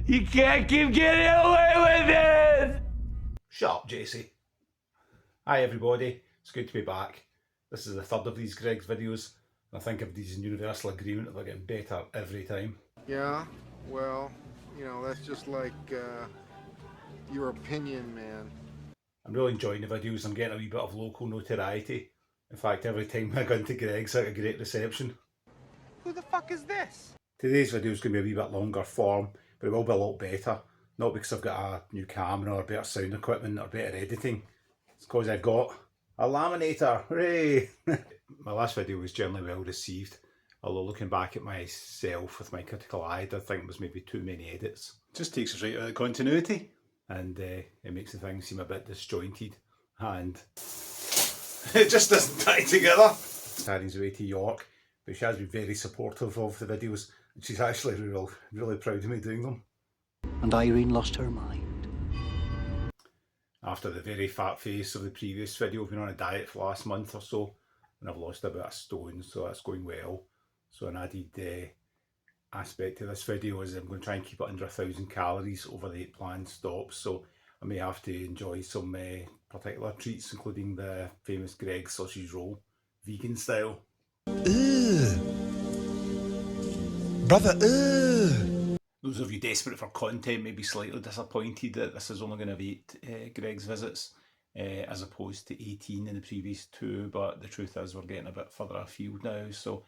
You can't keep getting away with it! Shut up, JC. Hi everybody, it's good to be back. This is the third of these Greg's videos. I think of these in universal agreement that they're getting better every time. Yeah, well, you know, that's just like your opinion, man. I'm really enjoying the videos. I'm getting a wee bit of local notoriety. In fact, every time I go into Greg's, I get a great reception. Who the fuck is this? Today's video is going to be a wee bit longer form, but it will be a lot better. Not because I've got a new camera or better sound equipment or better editing. It's because I've got a laminator. Hooray! My last video was generally well received. Although looking back at myself with my critical eye, I did think it was maybe too many edits. It just takes us right out of continuity. And it makes the thing seem a bit disjointed. And it just doesn't tie together. Taryn's away to York, but she has been very supportive of the videos. And she's actually really proud of me doing them. And Irene lost her mind. After the very fat face of the previous video, I've been on a diet for the last month or so, and I've lost about a stone, so that's going well. So an added aspect to this video is I'm going to try and keep it under 1,000 calories over the 8 planned stops, so I may have to enjoy some particular treats, including the famous Greg's sausage roll, vegan style. Ugh. Brother, ugh. Those of you desperate for content may be slightly disappointed that this is only going to have 8 Greg's visits as opposed to 18 in the previous 2, but the truth is we're getting a bit further afield now, so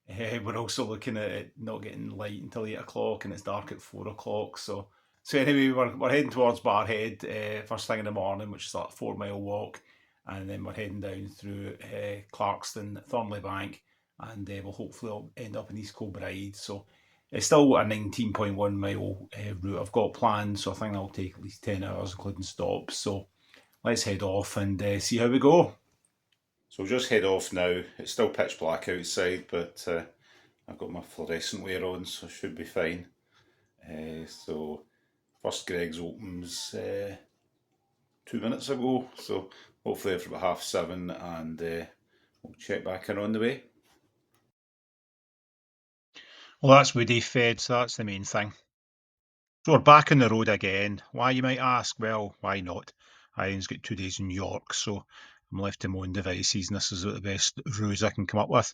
we're also looking at it not getting light until 8 o'clock and it's dark at 4 o'clock, so anyway, we're heading towards Barrhead first thing in the morning, which is like a 4-mile walk, and then we're heading down through Clarkston, Thornley Bank, and we'll hopefully end up in East Kilbride, so it's still a 19.1 mile route I've got planned, so I think that'll take at least 10 hours, including stops. So let's head off and see how we go. So we'll just head off now. It's still pitch black outside, but I've got my fluorescent wear on, so it should be fine. So first Greg's opens 2 minutes ago, so hopefully after about 7:30, and we'll check back in on the way. Well, that's Woody fed, so that's the main thing. So we're back on the road again. Why, you might ask? Well, why not? Irene's got 2 days in York, so I'm left to my own devices, and this is the best ruse I can come up with.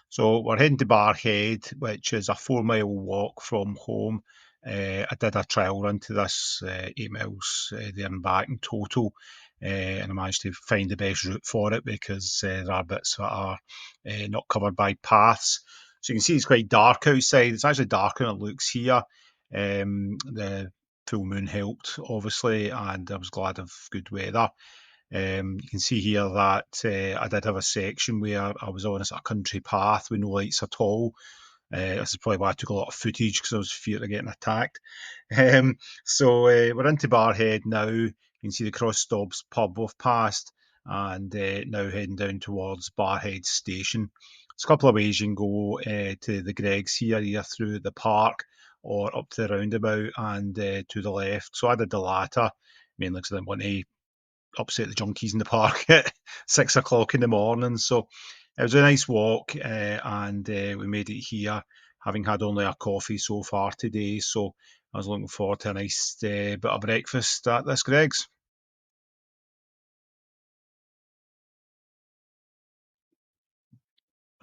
So we're heading to Barrhead, which is a 4-mile walk from home. I did a trial run to this, 8 miles there and back in total, and I managed to find the best route for it because there are bits that are not covered by paths. So you can see it's quite dark outside. It's actually darker than it looks here. The full moon helped, obviously, and I was glad of good weather. You can see here that I did have a section where I was on a country path with no lights at all. This is probably why I took a lot of footage, because I was feared of getting attacked. So we're into Barrhead now. You can see the Cross Stobbs pub we've passed, and now heading down towards Barrhead station. There's a couple of ways you can go to the Greg's here, either through the park or up to the roundabout and to the left. So I did the latter, mainly because I didn't want to upset the junkies in the park at 6 o'clock in the morning. So it was a nice walk, and we made it here, having had only a coffee so far today. So I was looking forward to a nice bit of breakfast at this Greg's.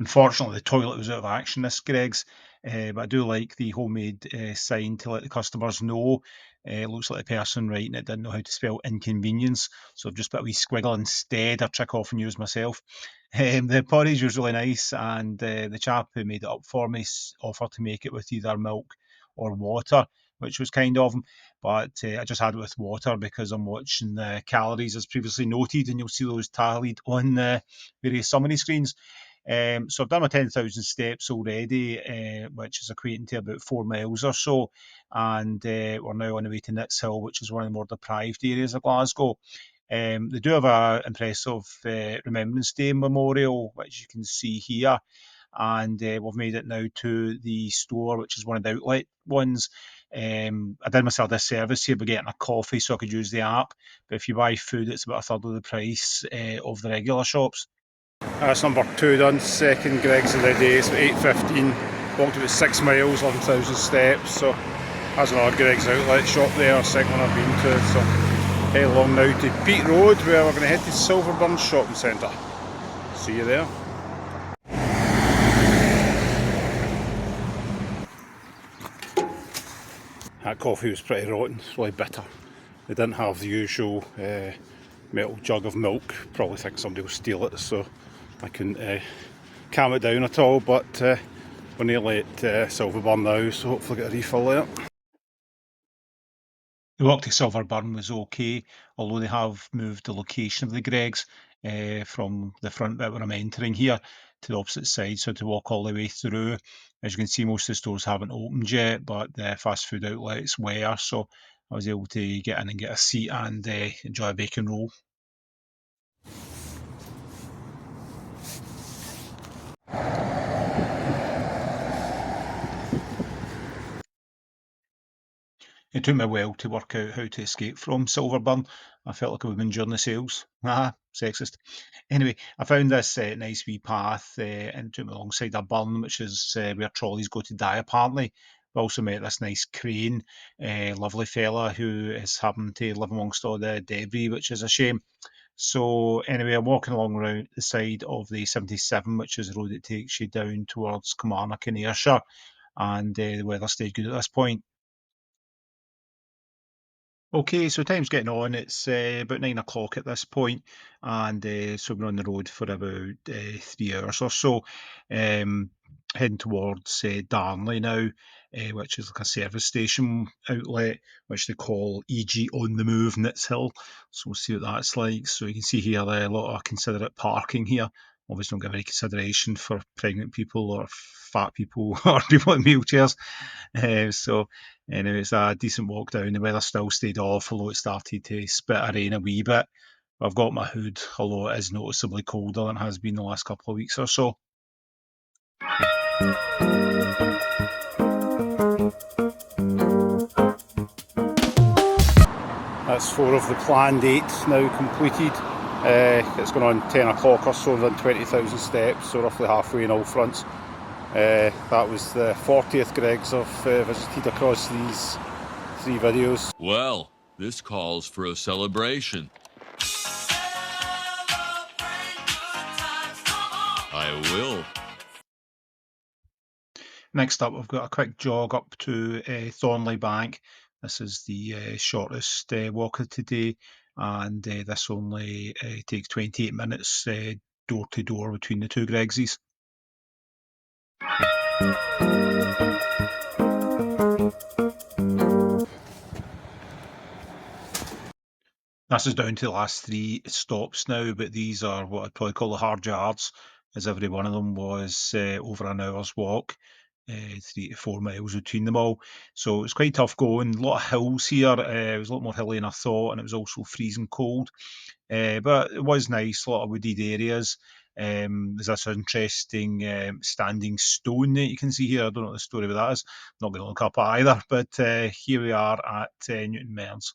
Unfortunately, the toilet was out of action this Greg's, but I do like the homemade sign to let the customers know. It looks like the person writing it didn't know how to spell inconvenience, so I've just put a wee squiggle instead, a trick I often use myself. The porridge was really nice, and the chap who made it up for me offered to make it with either milk or water, which was kind of him, but I just had it with water because I'm watching the calories as previously noted, and you'll see those tallied on the various summary screens. So I've done my 10,000 steps already, which is equating to about 4 miles or so, and we're now on the way to Nits Hill, which is one of the more deprived areas of Glasgow. They do have an impressive Remembrance Day memorial, which you can see here, and we've made it now to the store, which is one of the outlet ones. I did myself this service here by getting a coffee so I could use the app, but if you buy food, it's about a third of the price of the regular shops. That's number 2 done, second Greg's of the day, so 8:15, walked about 6 miles, 11,000 steps, so That's another Greggs outlet shop there, second one I've been to. So head along now to Peat Road, where we're going to head to Silverburn Shopping Centre. See you there. That coffee was pretty rotten, it's really bitter. They didn't have the usual metal jug of milk. Probably think somebody will steal it, so I couldn't calm it down at all. But we're nearly at Silverburn now, so hopefully get a refill there. The walk to Silverburn was okay, although they have moved the location of the Greggs from the front bit where I'm entering here to the opposite side, so to walk all the way through. As you can see, most of the stores haven't opened yet, but the fast food outlets were, so I was able to get in and get a seat and enjoy a bacon roll. It took me a while to work out how to escape from Silverburn. I felt like a woman during the sales. Ah, sexist. Anyway, I found this nice wee path and it took me alongside a burn, which is where trolleys go to die apparently. I also met this nice crane, lovely fella who is having to live amongst all the debris, which is a shame. So anyway, I'm walking along around the side of the 77, which is the road that takes you down towards Kilmarnock and Ayrshire, and the weather stayed good at this point. Okay, so time's getting on. It's about 9 o'clock at this point, and so we're on the road for about 3 hours or so, um, heading towards Darnley now, which is like a service station outlet, which they call EG on the Move Nits Hill. So we'll see what that's like. So you can see here a lot of considerate parking here. Obviously, don't give any consideration for pregnant people or fat people or people in wheelchairs. So anyway, it's a decent walk down. The weather still stayed off, although it started to spit a rain a wee bit. I've got my hood, although it is noticeably colder than it has been the last couple of weeks or so. That's 4 of the planned 8 now completed. It's going on 10 o'clock or so, done 20,000 steps, so roughly halfway in all fronts. That was the 40th Greggs I've visited across these 3 videos. Well, this calls for a celebration. I will. Next up, we've got a quick jog up to Thornley Bank. This is the shortest walk of today, and this only takes 28 minutes door to door between the 2 Greggses. This is down to the last 3 stops now, but these are what I'd probably call the hard yards, as every one of them was over an hour's walk, 3 to 4 miles between them all. So it was quite tough going. A lot of hills here. It was a lot more hilly than I thought, and it was also freezing cold. But it was nice, a lot of wooded areas. There's this interesting standing stone that you can see here. I don't know what the story with that is. Not going to look up either, but here we are at Newton Mearns.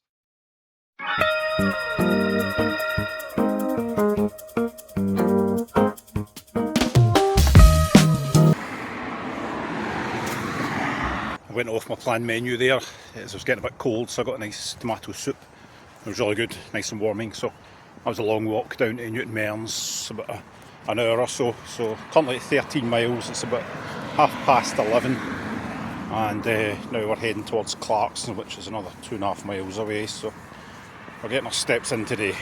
I went off my planned menu there as I was getting a bit cold, so I got a nice tomato soup. It was really good, nice and warming. So that was a long walk down to Newton Mearns, about an hour or so. So currently at 13 miles, it's about 11:30, and now we're heading towards Clarkson, which is another 2.5 miles away. So we're getting our steps in today.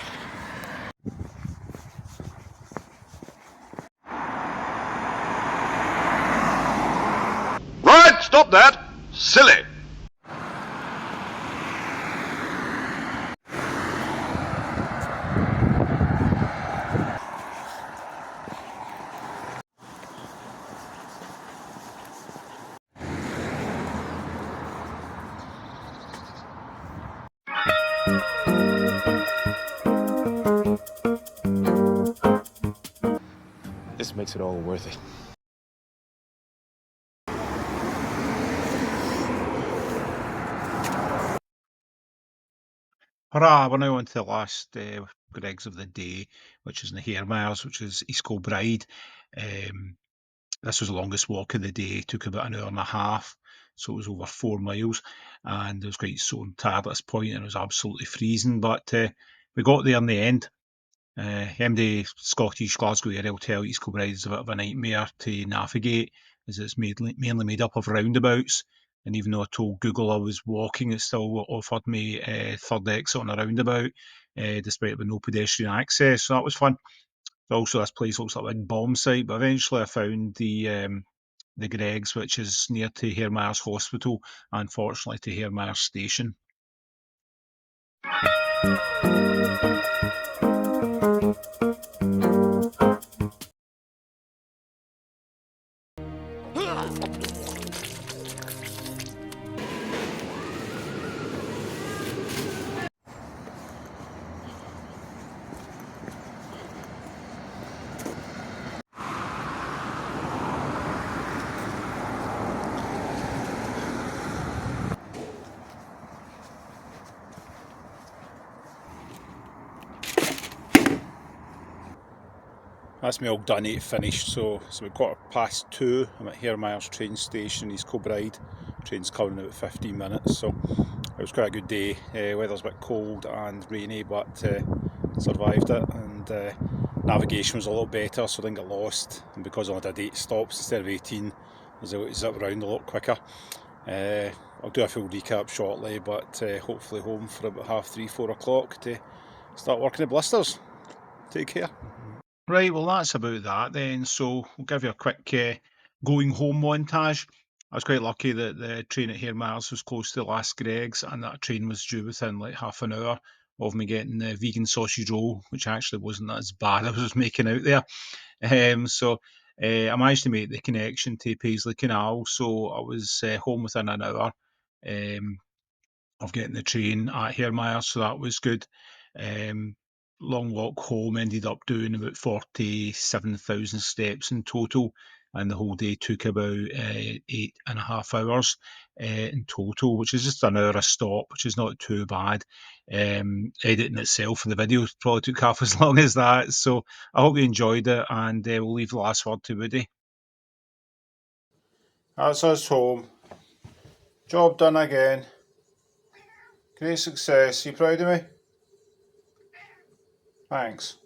Right, stop that! Silly! This makes it all worth it. Hurrah, we're now on to the last Greggs of the day, which is in the Hairmyres, which is East Kilbride. This was the longest walk of the day. It took about an hour and a half, so it was over 4 miles, and I was quite so tired at this point, and it was absolutely freezing. But we got there in the end. MD Scottish Glasgow area will tell you East Kilbride is a bit of a nightmare to navigate, as it's mainly made up of roundabouts. And even though I told Google I was walking, it still offered me a third exit on a roundabout, despite having no pedestrian access. So that was fun. Also, this place looks like a big bomb site, but eventually I found the Greggs, which is near to Hairmyres Hospital, and fortunately to Hairmyres Station. That's me all done, finished, so it's about 2:15. I'm at Hairmyres train station, East Kilbride. Train's coming in about 15 minutes, so it was quite a good day. Weather's a bit cold and rainy, but survived it, and navigation was a lot better, so I didn't get lost. And because I had 8 stops instead of 18, I was able to zip around a lot quicker. I'll do a full recap shortly, but hopefully home for about 3:30, 4 o'clock to start working the blisters. Take care. Right, well that's about that then. So we'll give you a quick going home montage. I was quite lucky that the train at Hairmyres was close to the last Greggs, and that train was due within like half an hour of me getting the vegan sausage roll, which actually wasn't as bad as I was making out there. So I managed to make the connection to Paisley Canal, so I was home within an hour. Of getting the train at Hairmyres, so that was good. Um, Long walk home, ended up doing about 47,000 steps in total, and the whole day took about 8.5 hours in total, which is just an hour a stop, which is not too bad. Editing itself for the video probably took half as long as that, so I hope you enjoyed it, and we'll leave the last word to Woody. That's us home. Job done again. Great success. You proud of me? Thanks.